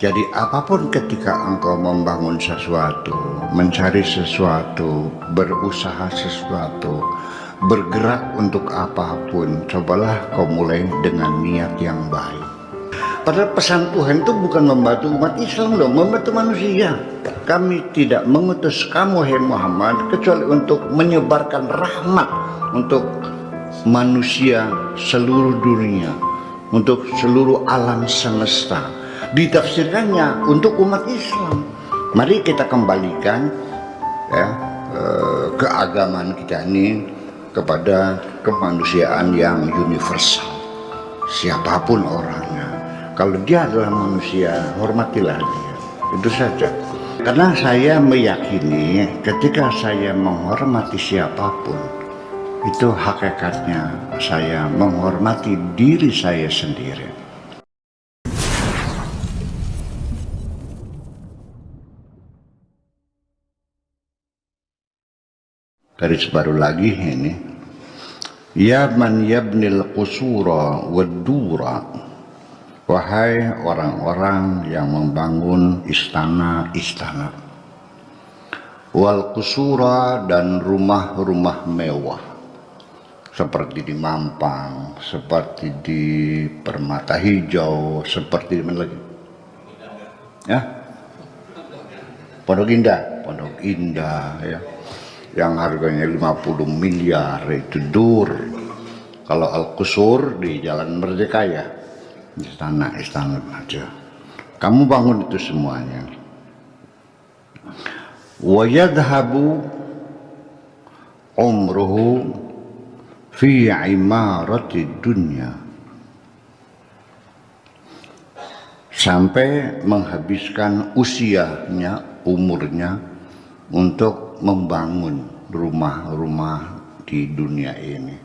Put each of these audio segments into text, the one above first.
Jadi apapun ketika engkau membangun sesuatu, mencari sesuatu, berusaha sesuatu, bergerak untuk apapun, cobalah kau mulai dengan niat yang baik. Padahal pesan Tuhan itu bukan membantu umat Islam loh, membantu manusia. Kami tidak mengutus kamu, hai Muhammad, kecuali untuk menyebarkan rahmat untuk manusia seluruh dunia, untuk seluruh alam semesta. Ditafsirkannya untuk umat Islam. Mari kita kembalikan ya, keagamaan kita ini kepada kemanusiaan yang universal. Siapapun orangnya, kalau dia adalah manusia, hormatilah dia. Itu saja. Karena saya meyakini ketika saya menghormati siapapun, itu hakikatnya saya menghormati diri saya sendiri. Garis baru lagi ini, ya man yabnil qusura waddura, wahai orang-orang yang membangun istana-istana, wal qusura, dan rumah-rumah mewah seperti di Mampang, seperti di Permata Hijau, seperti di mana lagi? Ya, Pondok Indah ya, yang harganya 50 miliar itu dur. Kalau Al-Qusur di Jalan Merdeka ya, istana aja. Kamu bangun itu semuanya. Wa yadhabu umruhu fi imarati dunya, sampai menghabiskan usianya, umurnya untuk membangun rumah-rumah di dunia ini,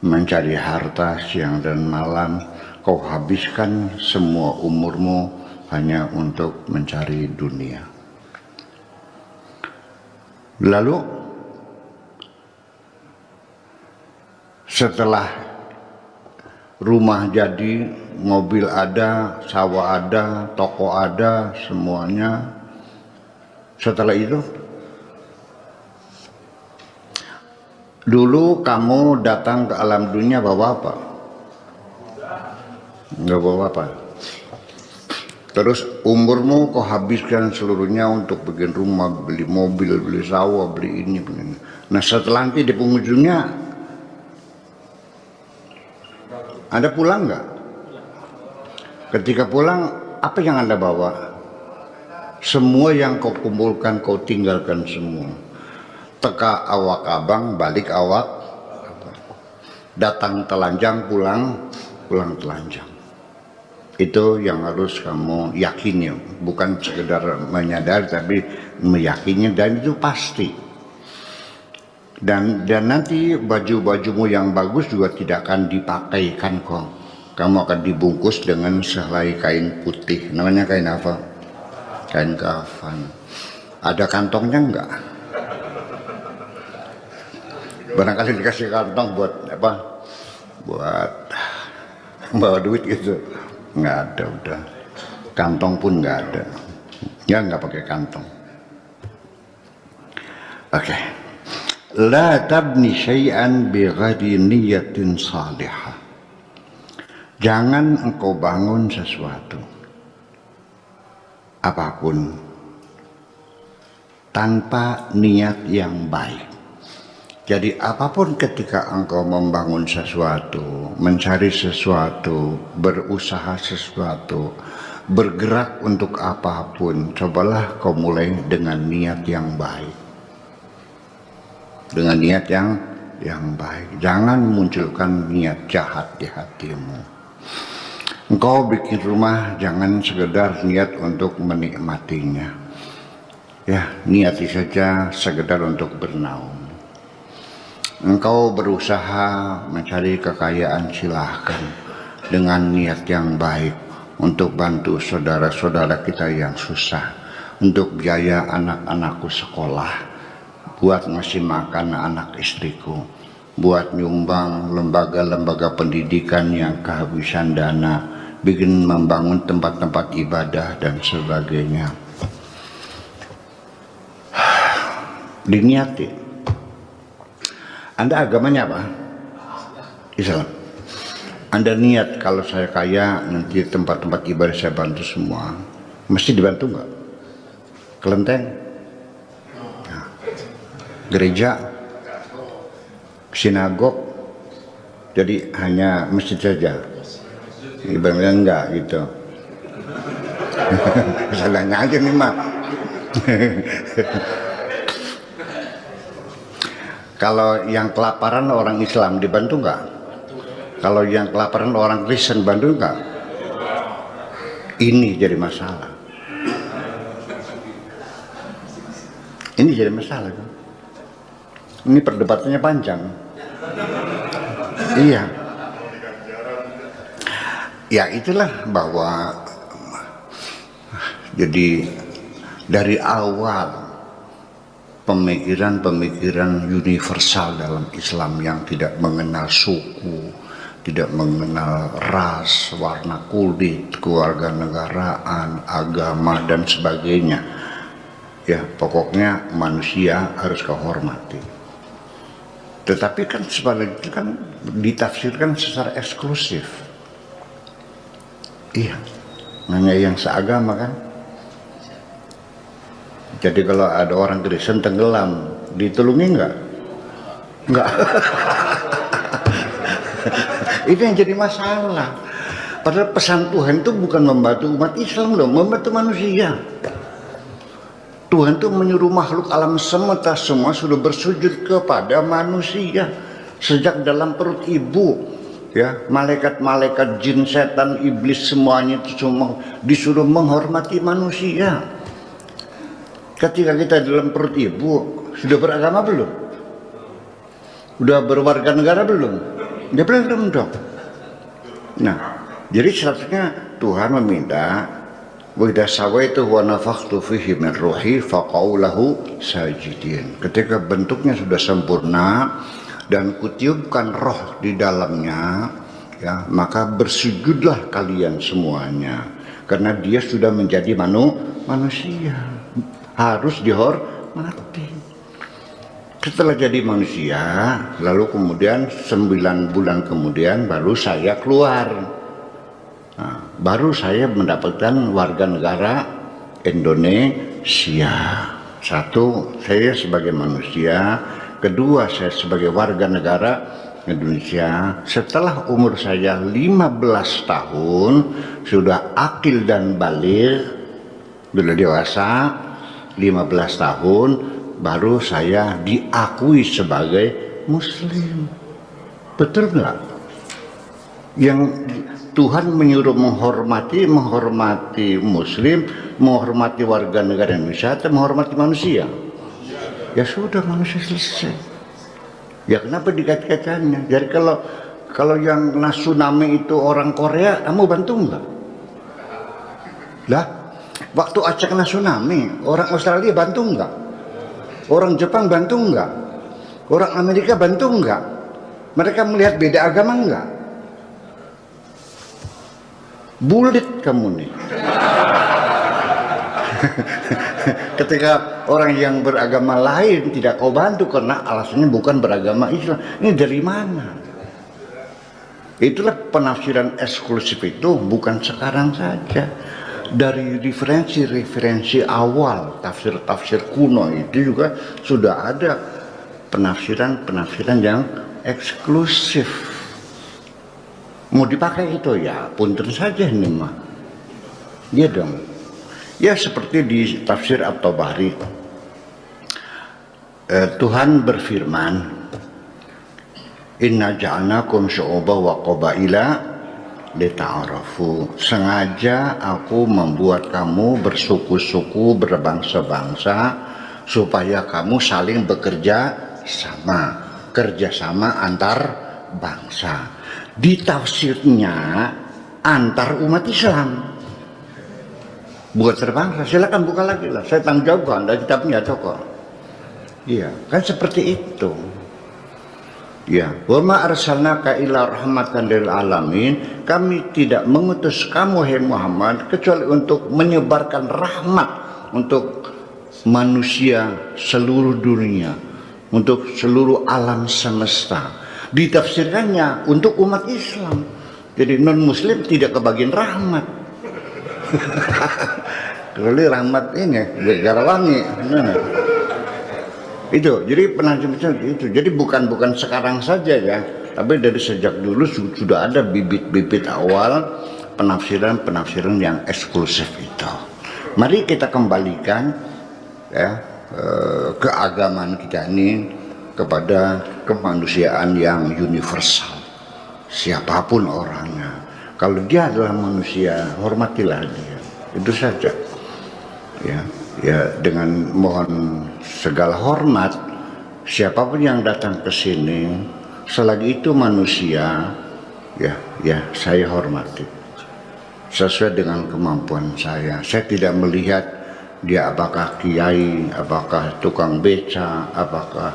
mencari harta siang dan malam. Kau habiskan semua umurmu hanya untuk mencari dunia. Lalu setelah rumah jadi, mobil ada, sawah ada, toko ada, semuanya, setelah itu dulu kamu datang ke alam dunia bawa apa? Nggak bawa apa. Terus umurmu kau habiskan seluruhnya untuk bikin rumah, beli mobil, beli sawah, beli ini, beli ini. Nah setelah nanti di penghujungnya Anda pulang nggak? Ketika pulang, apa yang Anda bawa? Semua yang kau kumpulkan, kau tinggalkan semua. Teka awak abang, balik awak. Datang telanjang, pulang telanjang. Itu yang harus kamu yakini, bukan sekedar menyadari, tapi meyakini, dan itu pasti. Dan nanti baju-bajumu yang bagus juga tidak akan dipakaikan kok. Kamu akan dibungkus dengan sehelai kain putih. Namanya kain apa? Kain kafan. Ada kantongnya enggak? Barangkali dikasih kantong buat apa? Buat bawa duit gitu. Enggak ada, udah. Kantong pun enggak ada. Ya enggak pakai kantong. Oke. La tabni syai'an bighairi niyatin salihah. Jangan engkau bangun sesuatu apapun tanpa niat yang baik. Jadi apapun ketika engkau membangun sesuatu, mencari sesuatu, berusaha sesuatu, bergerak untuk apapun, cobalah kau mulai dengan niat yang baik. Dengan niat yang baik. Jangan munculkan niat jahat di hatimu. Engkau bikin rumah jangan sekedar niat untuk menikmatinya. Ya, niati saja sekedar untuk bernaung. Engkau berusaha mencari kekayaan, silahkan dengan niat yang baik untuk bantu saudara-saudara kita yang susah, untuk biaya anak-anakku sekolah, buat ngasih makan anak istriku, buat nyumbang lembaga-lembaga pendidikan yang kehabisan dana bikin membangun tempat-tempat ibadah dan sebagainya. Diniati. Anda agamanya apa? Islam. Anda niat kalau saya kaya nanti tempat-tempat ibadah saya bantu semua, mesti dibantu nggak? Kelenteng, nah, gereja, sinagog, jadi hanya masjid saja. Ibaratnya enggak gitu. Salahnya aja nih mak. Kalau yang kelaparan orang Islam dibantu nggak? Kalau yang kelaparan orang Kristen bantu nggak? Ini jadi masalah. Ini jadi masalah kan? Ini perdebatannya panjang. Iya. Ya itulah bahwa jadi dari awal pemikiran-pemikiran universal dalam Islam yang tidak mengenal suku, tidak mengenal ras, warna kulit, kewarganegaraan, agama dan sebagainya. Ya, pokoknya manusia harus kehormati. Tetapi kan sebaliknya itu kan ditafsirkan secara eksklusif. Iya, hanya yang seagama kan. Jadi kalau ada orang Kristen tenggelam, ditulungi enggak? Enggak. Itu yang jadi masalah. Padahal pesan Tuhan itu bukan membantu umat Islam loh, membantu manusia. Tuhan itu menyuruh makhluk alam semesta semua sudah bersujud kepada manusia sejak dalam perut ibu. Ya, malaikat-malaikat, jin, setan, iblis semuanya itu semua disuruh menghormati manusia. Ketika kita dalam perut ibu, sudah beragama belum? Sudah berwarga negara belum? Ya belum dong. Nah, jadi seharusnya Tuhan meminta, wa idza sawaitu wa nafakhtu fihi min ruhi faqau lahu sajidin. Ketika bentuknya sudah sempurna dan kutiupkan roh di dalamnya, ya, maka bersujudlah kalian semuanya, karena dia sudah menjadi manusia. Harus dihormati. Setelah jadi manusia, lalu kemudian 9 bulan kemudian baru saya keluar. Nah, baru saya mendapatkan warga negara Indonesia. Satu, saya sebagai manusia. Kedua, saya sebagai warga negara Indonesia. Setelah umur saya 15 tahun, sudah akil dan baligh, sudah dewasa, 15 tahun baru saya diakui sebagai muslim. Betul nggak? Yang Tuhan menyuruh menghormati muslim, menghormati warga negara Indonesia, atau menghormati manusia? Ya sudah, manusia selesai. Ya kenapa dikait-kaitannya? Jadi kalau yang kena tsunami itu orang Korea, kamu bantu nggak? Lah, waktu Aceh kena tsunami, orang Australia bantu enggak? Orang Jepang bantu enggak? Orang Amerika bantu enggak? Mereka melihat beda agama enggak? Bulit kamu nih. Ketika orang yang beragama lain tidak kau bantu karena alasannya bukan beragama Islam. Ini dari mana? Itulah penafsiran eksklusif itu bukan sekarang saja. Dari referensi awal tafsir kuno itu juga sudah ada penafsiran yang eksklusif. Mau dipakai itu ya punten saja nih mah. Ya dong. Ya seperti di tafsir At-Tabari, Tuhan berfirman, Inna ja'alnakum syu'uban wa qabaila lita'arafu. Sengaja aku membuat kamu bersuku-suku, berbangsa-bangsa, supaya kamu saling bekerja sama, kerjasama antar bangsa. Di tafsirnya antar umat Islam, bukan terbangsa. Silakan buka lagi lah, saya tanggung jawab, Anda kitabnya toko. Iya, kan seperti itu. Ya, wa ma arsalnaka illa rahmatan lil alamin. Kami tidak mengutus kamu hai Muhammad kecuali untuk menyebarkan rahmat untuk manusia seluruh dunia, untuk seluruh alam semesta. Ditafsirkannya untuk umat Islam. Jadi non muslim tidak kebagian rahmat. Kecuali rahmat ini negara langit. Itu jadi penafsiran itu. Jadi bukan sekarang saja ya, tapi dari sejak dulu sudah ada bibit-bibit awal penafsiran yang eksklusif itu. Mari kita kembalikan ya keagamaan kita ini kepada kemanusiaan yang universal. Siapapun orangnya, kalau dia adalah manusia, hormatilah dia. Itu saja. Ya dengan mohon segala hormat, siapapun yang datang ke sini selagi itu manusia, ya saya hormati sesuai dengan kemampuan saya. Saya tidak melihat dia apakah kiai, apakah tukang beca, apakah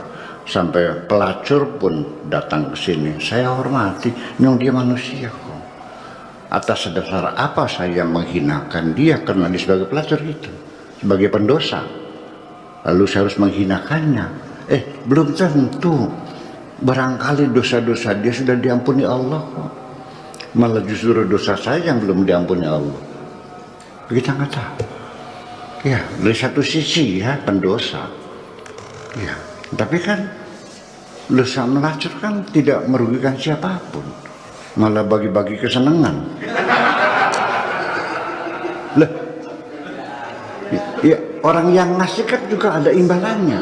sampai pelacur pun datang ke sini. Saya hormati, memang dia manusia kok. Atas dasar apa saya menghinakan dia karena dia sebagai pelacur itu, sebagai pendosa, lalu saya harus menghinakannya? Belum tentu. Barangkali dosa-dosa dia sudah diampuni Allah kok. Malah justru dosa saya yang belum diampuni Allah. Kita nggak tahu. Ya, dari satu sisi ya pendosa. Ya, tapi kan dosa melacur kan tidak merugikan siapapun, malah bagi-bagi kesenangan. Lah, ya orang yang ngasih kan juga ada imbalannya.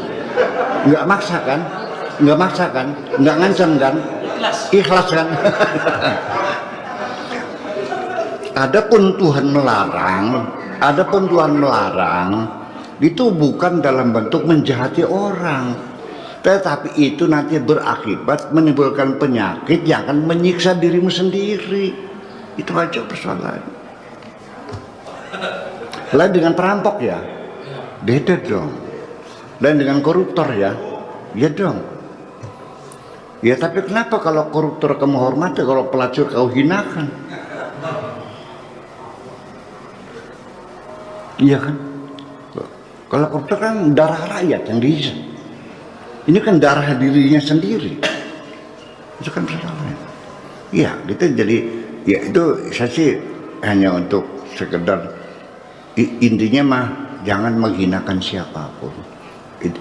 Nggak maksa kan, nggak ngancam kan, ikhlas kan. Adapun Tuhan melarang itu bukan dalam bentuk menjahati orang, tetapi itu nanti berakibat menimbulkan penyakit yang akan menyiksa dirimu sendiri. Itu aja persoalannya. Lain dengan perampok ya, beda dong. Dan dengan koruptor ya dong. Ya tapi kenapa kalau koruptor kamu hormati, kalau pelacur kau hinakan? Iya kan? Kalau koruptor kan darah rakyat yang dihisap. Ini kan darah dirinya sendiri. Itu kan persoalannya. Iya, gitu. Jadi ya itu saya sih hanya untuk sekedar intinya mah jangan menghinakan siapapun.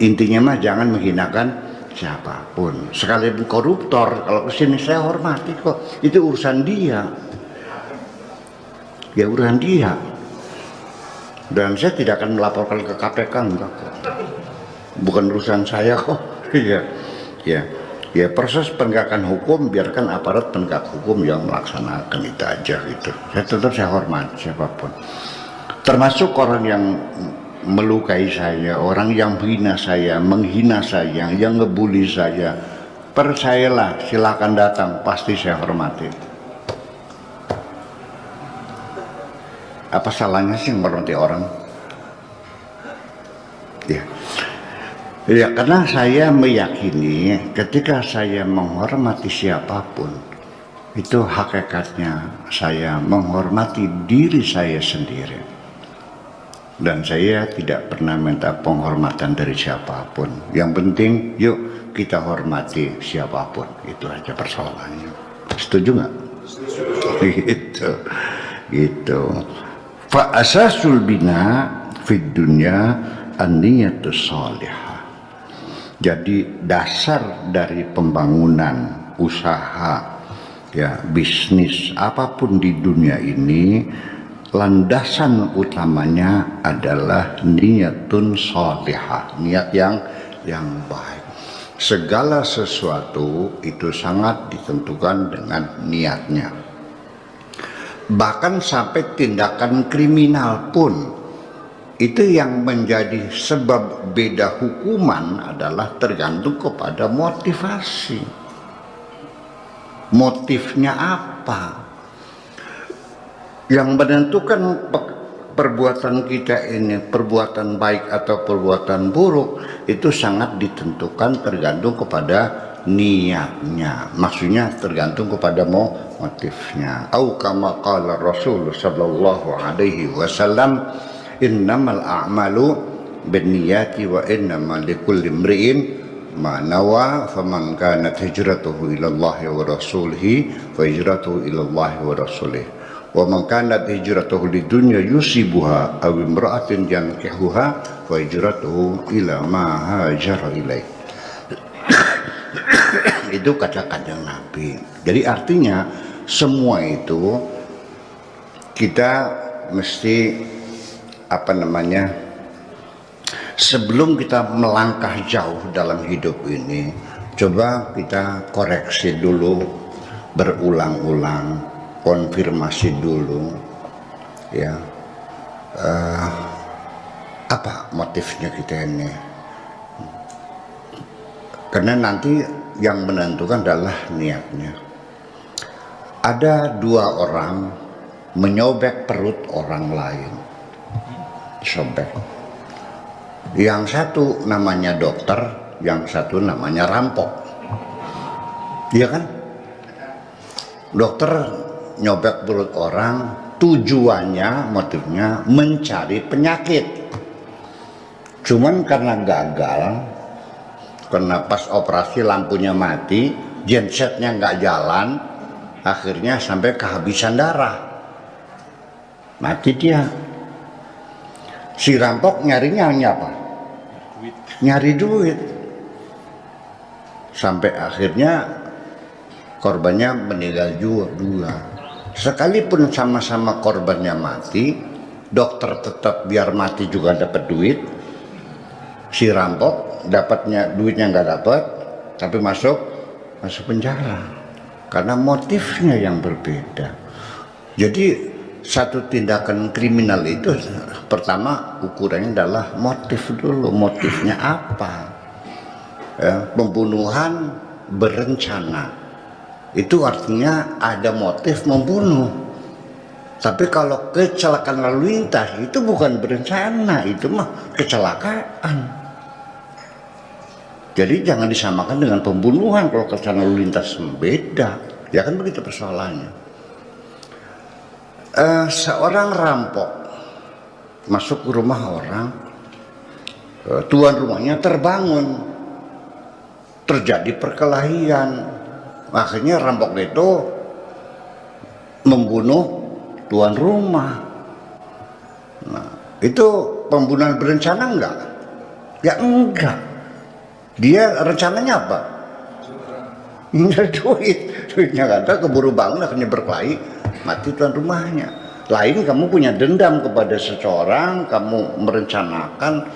Intinya mah jangan menghinakan siapapun. Sekalipun koruptor, kalau kesini saya hormati kok. Itu urusan dia. Ya urusan dia. Dan saya tidak akan melaporkan ke KPK, enggak kok. Bukan urusan saya kok. Ya proses penegakan hukum biarkan aparat penegak hukum yang melaksanakan itu aja gitu. Saya hormat siapapun. Termasuk orang yang melukai saya, orang yang menghina saya, yang ngebully saya. Percayalah, silakan datang, pasti saya hormati. Apa salahnya sih menghormati orang? Ya karena saya meyakini ketika saya menghormati siapapun, itu hakikatnya saya menghormati diri saya sendiri. Dan saya tidak pernah minta penghormatan dari siapapun. Yang penting yuk kita hormati siapapun. Itu aja persoalannya. Setuju nggak? Gitu. Fa asasul bina fid dunya an-niyatus shalihah. Jadi dasar dari pembangunan usaha ya bisnis apapun di dunia ini, landasan utamanya adalah niyatun shalihah, niat yang baik. Segala sesuatu itu sangat ditentukan dengan niatnya. Bahkan sampai tindakan kriminal pun itu yang menjadi sebab beda hukuman adalah tergantung kepada motivasi. Motifnya apa? Yang menentukan perbuatan kita ini perbuatan baik atau perbuatan buruk itu sangat ditentukan tergantung kepada niatnya. Maksudnya tergantung kepada motifnya. Au kama qala Rasul sallallahu alaihi wasallam, innamal a'malu binniyati wa innamal likulli imri'in ma nawa, faman kanat hijratuhu ila Allah wa rasulihi fa hijratuhu ila Allah wa rasulihi, wa man kanat hijratuhu lidunya yusibuha aw imra'atin yankihuha fa hijratuhu ila ma hajara ilaih. Itu kata-kata Nabi. Jadi artinya semua itu kita mesti sebelum kita melangkah jauh dalam hidup ini, coba kita koreksi dulu, berulang-ulang, konfirmasi dulu, ya, apa motifnya kita ini. Karena nanti yang menentukan adalah niatnya. Ada dua orang menyobek perut orang lain, sobek. Yang satu namanya dokter, yang satu namanya rampok. Iya kan? Dokter nyobek perut orang, tujuannya, motifnya mencari penyakit. Cuman karena gagal, karena pas operasi lampunya mati, gensetnya nggak jalan, akhirnya sampai kehabisan darah, mati dia. Si rampok nyarinya apa? Nyari duit. Sampai akhirnya korbannya meninggal juga. Sekalipun sama-sama korbannya mati, dokter tetap biar mati juga dapat duit. Si rampok dapatnya duitnya nggak dapat, tapi masuk penjara karena motifnya yang berbeda. Jadi satu tindakan kriminal itu pertama ukurannya adalah motif dulu. Motifnya apa? Ya, pembunuhan berencana itu artinya ada motif membunuh. Tapi kalau kecelakaan lalu lintas itu bukan berencana, itu mah kecelakaan. Jadi jangan disamakan dengan pembunuhan. Kalau kecelakaan lalu lintas beda, ya kan begitu persoalannya. Seorang rampok masuk ke rumah orang, tuan rumahnya terbangun, terjadi perkelahian, akhirnya rampok itu membunuh tuan rumah. Nah, itu pembunuhan berencana enggak? Ya enggak. Dia rencananya apa? Nyari duitnya nggak ada, keburu bangun akhirnya berkelahi, mati tuan rumahnya. Lain kamu punya dendam kepada seseorang, kamu merencanakan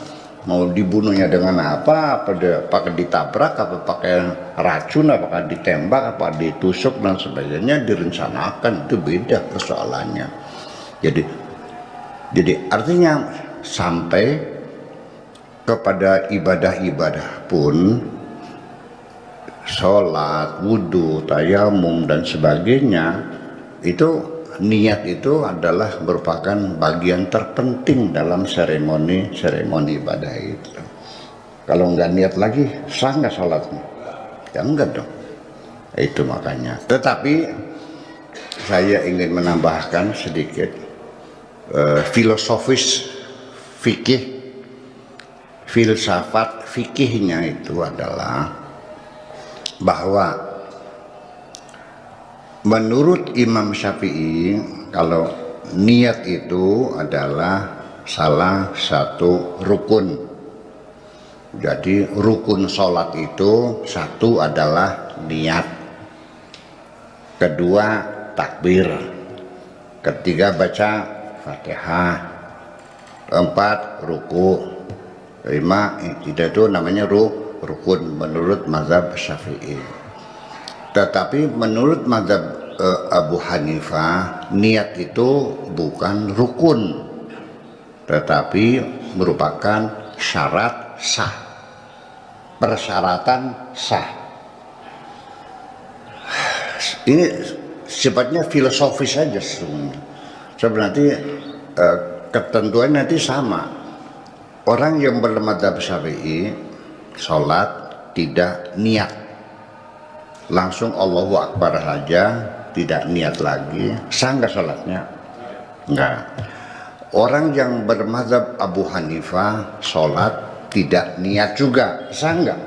mau dibunuhnya dengan apa pakai ditabrak, apa pakai racun, apakah ditembak, apa ditusuk dan sebagainya, direncanakan. Itu beda persoalannya. Jadi artinya sampai kepada ibadah-ibadah pun, sholat, wudhu, tayamum dan sebagainya, itu niat itu adalah merupakan bagian terpenting dalam seremoni ibadah itu. Kalau nggak niat lagi, sah nggak sholatnya? Ya enggak dong. Itu makanya. Tetapi saya ingin menambahkan sedikit filosofis fikih. Filsafat fikihnya itu adalah bahwa menurut Imam Syafi'i, kalau niat itu adalah salah satu rukun. Jadi rukun sholat itu satu adalah niat, kedua takbir, ketiga baca Fatihah, keempat ruku, lima itu namanya rukun menurut mazhab Syafi'i. Tetapi menurut mazhab Abu Hanifah, niat itu bukan rukun, tetapi merupakan syarat sah, persyaratan sah. Ini sifatnya filosofis saja sebenarnya. Nanti ketentuan nanti sama. Orang yang bermadzhab Syafi'i sholat tidak niat, langsung Allahu Akbar saja, tidak niat lagi, sah nggak sholatnya? Enggak. Orang yang bermadzhab Abu Hanifah sholat tidak niat juga, sah nggak?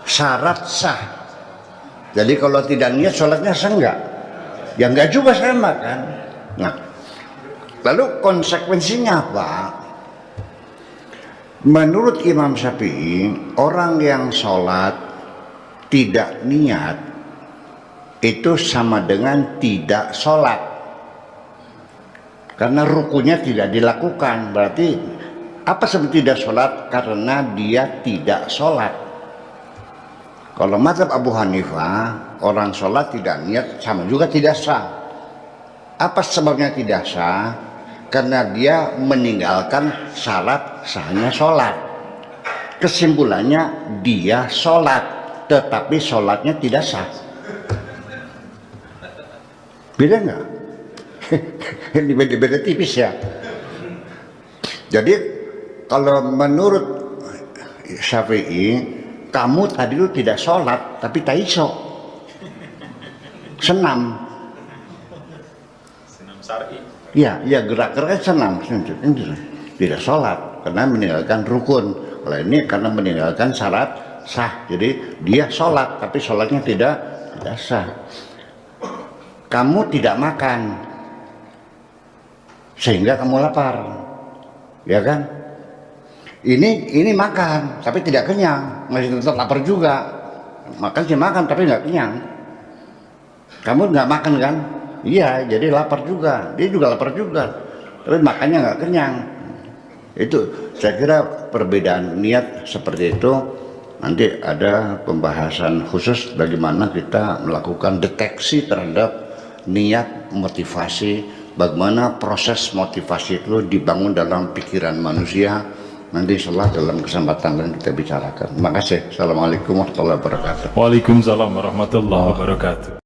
Syarat sah. Jadi kalau tidak niat sholatnya sah nggak? Ya nggak juga sama kan. Nah, lalu konsekuensinya apa? Menurut Imam Syafi'i, orang yang sholat tidak niat itu sama dengan tidak sholat, karena rukunya tidak dilakukan. Berarti apa sebab tidak sholat? Karena dia tidak sholat. Kalau mazhab Abu Hanifah, orang sholat tidak niat sama juga tidak sah. Apa sebabnya tidak sah? Karena dia meninggalkan syarat sahnya sholat. Kesimpulannya dia sholat, tetapi sholatnya tidak sah. Beda nggak? Ini beda-beda tipis ya. Jadi kalau menurut Syafi'i, kamu tadi itu tidak sholat tapi taiso, senam syar'i. Ya gerak-gerak senam, tidak sholat karena meninggalkan rukun. Kalau ini karena meninggalkan syarat sah, jadi dia sholat tapi sholatnya tidak sah. Kamu tidak makan sehingga kamu lapar, ya kan? Ini makan tapi tidak kenyang, masih tetap lapar juga. Makan sih makan tapi nggak kenyang. Kamu nggak makan kan? Iya, jadi lapar juga. Dia juga lapar juga, tapi makannya nggak kenyang. Itu saya kira perbedaan niat seperti itu. Nanti ada pembahasan khusus bagaimana kita melakukan deteksi terhadap niat, motivasi, bagaimana proses motivasi itu dibangun dalam pikiran manusia. Nanti insyaallah dalam kesempatan lain kita bicarakan. Terima kasih. Assalamualaikum warahmatullahi wabarakatuh. Waalaikumsalam warahmatullahi wabarakatuh.